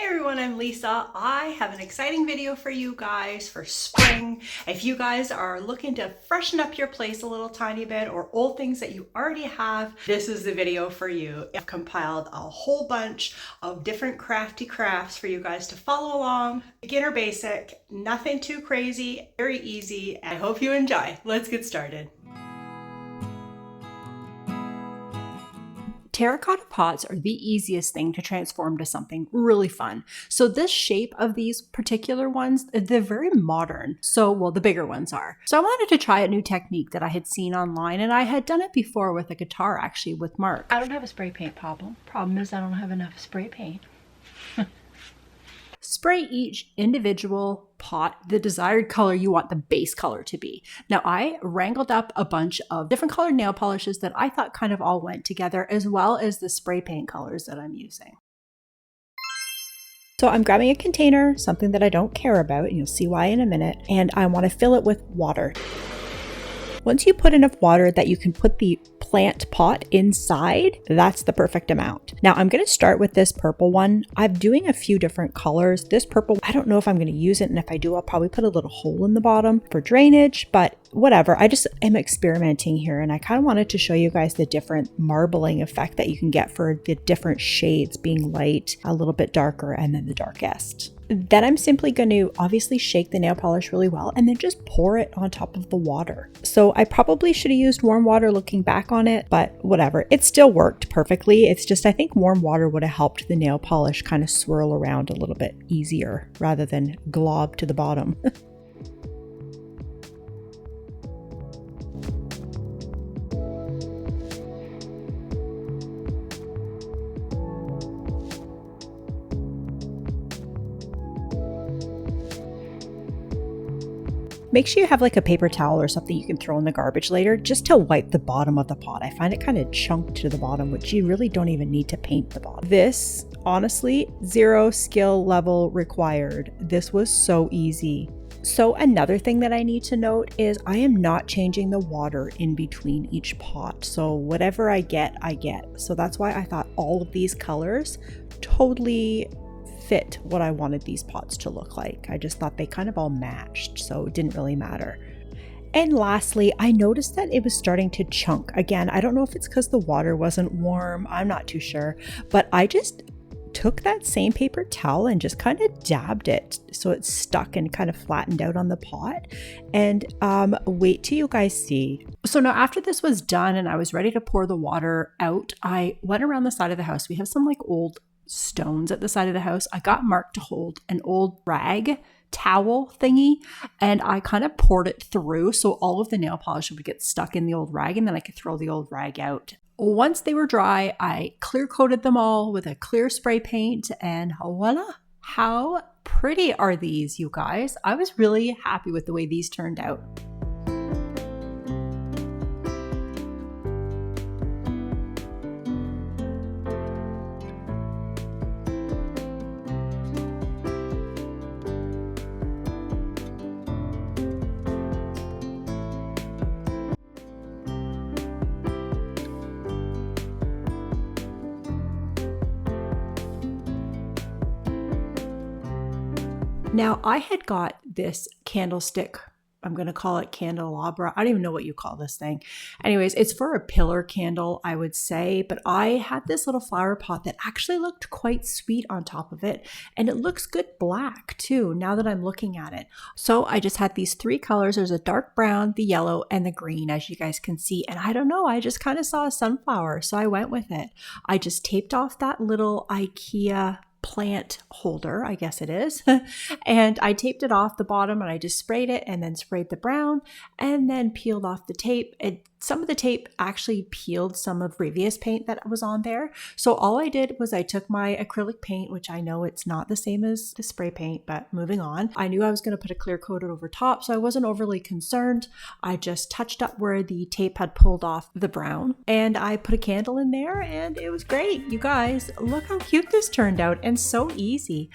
everyone, I'm Lisa. I have an exciting video for you guys for spring. If you guys are looking to freshen up your place a little tiny bit or old things that you already have, this is the video for you. I've compiled a whole bunch of different crafty crafts for you guys to follow along. Beginner basic, nothing too crazy, very easy. I hope you enjoy. Let's get started. Terracotta pots are the easiest thing to transform to something really fun. So this shape of these particular ones, they're very modern. Well, the bigger ones are. So I wanted to try a new technique that I had seen online, and I had done it before with a guitar, actually, with Mark. I don't have a spray paint problem. Problem is I don't have enough spray paint. Spray each individual pot the desired color you want the base color to be. Now, I wrangled up a bunch of different colored nail polishes that I thought kind of all went together, as well as the spray paint colors that I'm using. So I'm grabbing a container, something that I don't care about, and you'll see why in a minute, and I want to fill it with water. Once you put enough water that you can put the plant pot inside, that's the perfect amount. Now I'm going to start with this purple one. I'm doing a few different colors. This purple, I don't know if I'm going to use it, and if I do, I'll probably put a little hole in the bottom for drainage, but whatever. I just am experimenting here, and I kind of wanted to show you guys the different marbling effect that you can get for the different shades being light, a little bit darker, and then the darkest. Then I'm simply going to obviously shake the nail polish really well and then just pour it on top of the water. So I probably should have used warm water looking back on it, but whatever. It still worked perfectly. It's just I think warm water would have helped the nail polish kind of swirl around a little bit easier rather than glob to the bottom. Make sure you have like a paper towel or something you can throw in the garbage later just to wipe the bottom of the pot. I find it kind of chunked to the bottom, which you really don't even need to paint the bottom. This, honestly, 0 skill level required. This was so easy. So another thing that I need to note is I am not changing the water in between each pot. So whatever I get, I get. So that's why I thought all of these colors totally fit what I wanted these pots to look like. I just thought they kind of all matched, so it didn't really matter. And lastly, I noticed that it was starting to chunk. Again, I don't know if it's because the water wasn't warm, I'm not too sure, but I just took that same paper towel and just kind of dabbed it so it stuck and kind of flattened out on the pot. And wait till you guys see. So now after this was done and I was ready to pour the water out, I went around the side of the house. We have some like old stones at the side of the house. I got Mark to hold an old rag towel thingy, and I kind of poured it through so all of the nail polish would get stuck in the old rag, and then I could throw the old rag out. Once they were dry, I clear coated them all with a clear spray paint, and voila! How pretty are these, you guys? I was really happy with the way these turned out. Now, I had got this candlestick. I'm going to call it candelabra. I don't even know what you call this thing. Anyways, it's for a pillar candle, I would say, but I had this little flower pot that actually looked quite sweet on top of it, and it looks good black too, now that I'm looking at it. So I just had these 3 colors. There's a dark brown, the yellow, and the green, as you guys can see, and I don't know, I just kind of saw a sunflower, so I went with it. I just taped off that little IKEA plant holder, I guess it is. And I taped it off the bottom, and I just sprayed it and then sprayed the brown and then peeled off the tape. Some of the tape actually peeled some of previous paint that was on there. So all I did was I took my acrylic paint, which I know it's not the same as the spray paint, but moving on. I knew I was going to put a clear coat over top, so I wasn't overly concerned. I just touched up where the tape had pulled off the brown, and I put a candle in there, and it was great. You guys, look how cute this turned out, and so easy.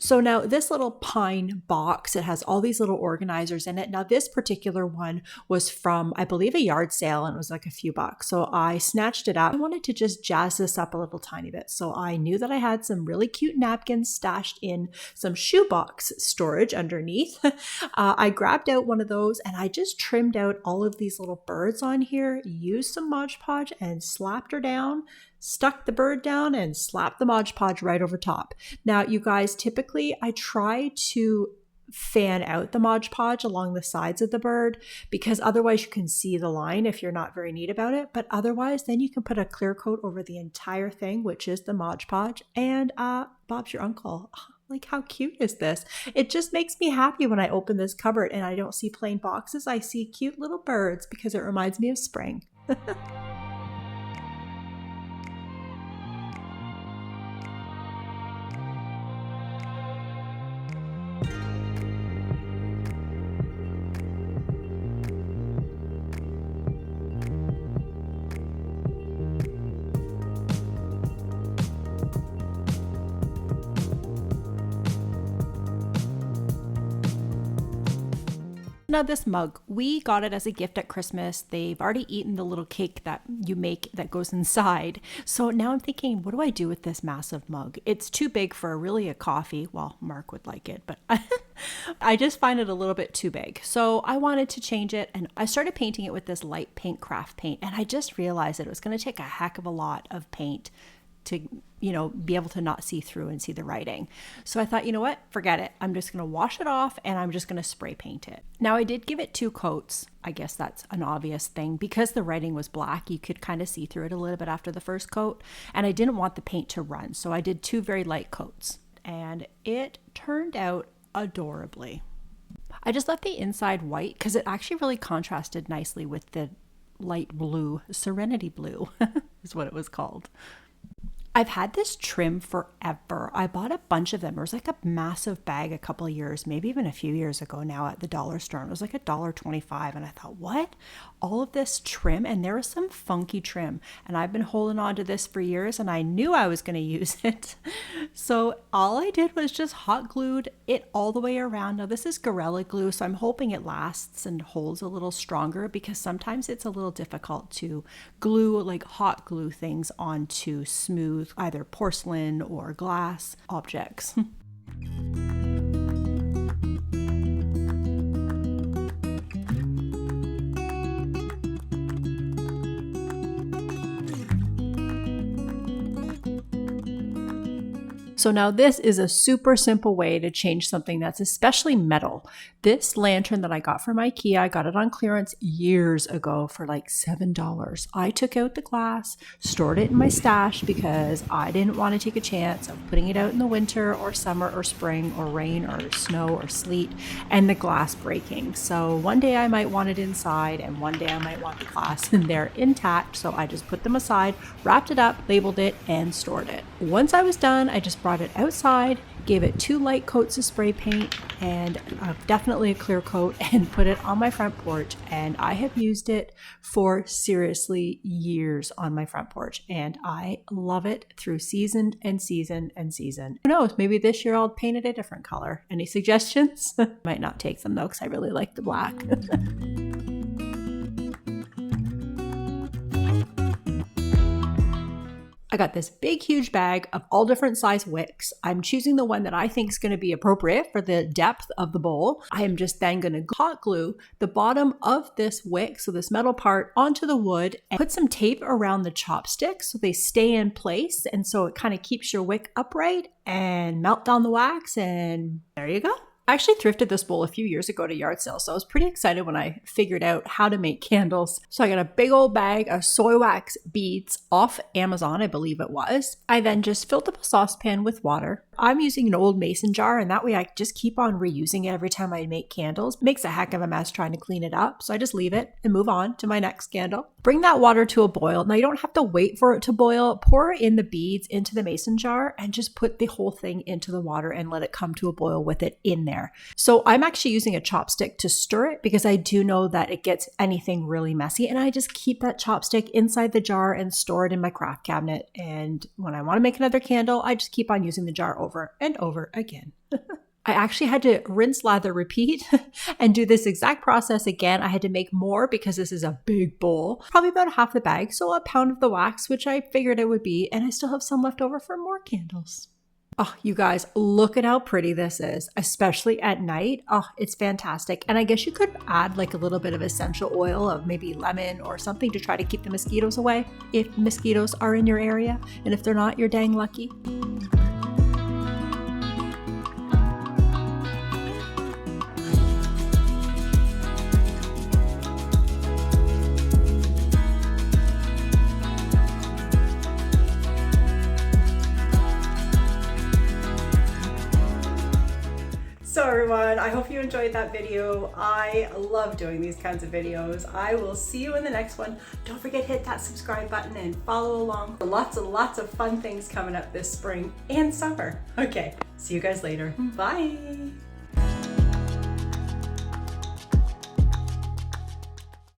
So now this little pine box, it has all these little organizers in it. Now this particular one was from, I believe, a yard sale, and it was like a few bucks. So I snatched it up. I wanted to just jazz this up a little tiny bit. So I knew that I had some really cute napkins stashed in some shoebox storage underneath. I grabbed out one of those and I just trimmed out all of these little birds on here, used some Mod Podge and slapped her down, stuck the bird down and slapped the Mod Podge right over top. Now, you guys, typically I try to fan out the Mod Podge along the sides of the bird because otherwise you can see the line if you're not very neat about it. But otherwise, then you can put a clear coat over the entire thing, which is the Mod Podge, and Bob's your uncle. Like, how cute is this? It just makes me happy when I open this cupboard and I don't see plain boxes. I see cute little birds because it reminds me of spring. Now this mug, we got it as a gift at Christmas. They've already eaten the little cake that you make that goes inside. So now I'm thinking, what do I do with this massive mug? It's too big for really a coffee. Well, Mark would like it, but I just find it a little bit too big. So I wanted to change it, and I started painting it with this light pink craft paint. And I just realized that it was going to take a heck of a lot of paint to, be able to not see through and see the writing. So I thought, you know what, forget it. I'm just going to wash it off and I'm just going to spray paint it. Now I did give it 2 coats. I guess that's an obvious thing because the writing was black. You could kind of see through it a little bit after the first coat, and I didn't want the paint to run. So I did 2 very light coats and it turned out adorably. I just left the inside white because it actually really contrasted nicely with the light blue, Serenity Blue is what it was called. I've had this trim forever. I bought a bunch of them. It was like a massive bag a couple of years, maybe even a few years ago now at the dollar store. It was like $1.25. And I thought, what? All of this trim? And there was some funky trim. And I've been holding on to this for years and I knew I was going to use it. So all I did was just hot glued it all the way around. Now this is Gorilla Glue, so I'm hoping it lasts and holds a little stronger because sometimes it's a little difficult to glue, like hot glue things onto smooth either porcelain or glass objects. So now this is a super simple way to change something that's especially metal. This lantern that I got from IKEA, I got it on clearance years ago for like $7. I took out the glass, stored it in my stash because I didn't want to take a chance of putting it out in the winter or summer or spring or rain or snow or sleet and the glass breaking. So one day I might want it inside and one day I might want the glass in there intact. So I just put them aside, wrapped it up, labeled it, and stored it. Once I was done, I just brought it outside, gave it 2 light coats of spray paint and definitely a clear coat, and put it on my front porch. And I have used it for seriously years on my front porch, and I love it through season and season and season. Who knows, maybe this year I'll paint it a different color. Any suggestions? Might not take them though because I really like the black. I got this big, huge bag of all different size wicks. I'm choosing the one that I think is going to be appropriate for the depth of the bowl. I am just then going to hot glue the bottom of this wick, so this metal part, onto the wood and put some tape around the chopsticks so they stay in place. And so it kind of keeps your wick upright, and melt down the wax, and there you go. I actually thrifted this bowl a few years ago at a yard sale, so I was pretty excited when I figured out how to make candles. So I got a big old bag of soy wax beads off Amazon, I believe it was. I then just filled up a saucepan with water. I'm using an old mason jar, and that way I just keep on reusing it every time I make candles. Makes a heck of a mess trying to clean it up, so I just leave it and move on to my next candle. Bring that water to a boil. Now you don't have to wait for it to boil. Pour in the beads into the mason jar and just put the whole thing into the water and let it come to a boil with it in there. So I'm actually using a chopstick to stir it because I do know that it gets anything really messy, and I just keep that chopstick inside the jar and store it in my craft cabinet. And when I want to make another candle, I just keep on using the jar over and over again. I actually had to rinse, lather, repeat and do this exact process again. I had to make more because this is a big bowl, probably about half the bag. So a pound of the wax, which I figured it would be. And I still have some left over for more candles. Oh, you guys, look at how pretty this is, especially at night. Oh, it's fantastic. And I guess you could add like a little bit of essential oil of maybe lemon or something to try to keep the mosquitoes away if mosquitoes are in your area. And if they're not, you're dang lucky. So everyone, I hope you enjoyed that video. I love doing these kinds of videos. I will see you in the next one. Don't forget to hit that subscribe button and follow along for lots and lots of fun things coming up this spring and summer. Okay, see you guys later. Bye.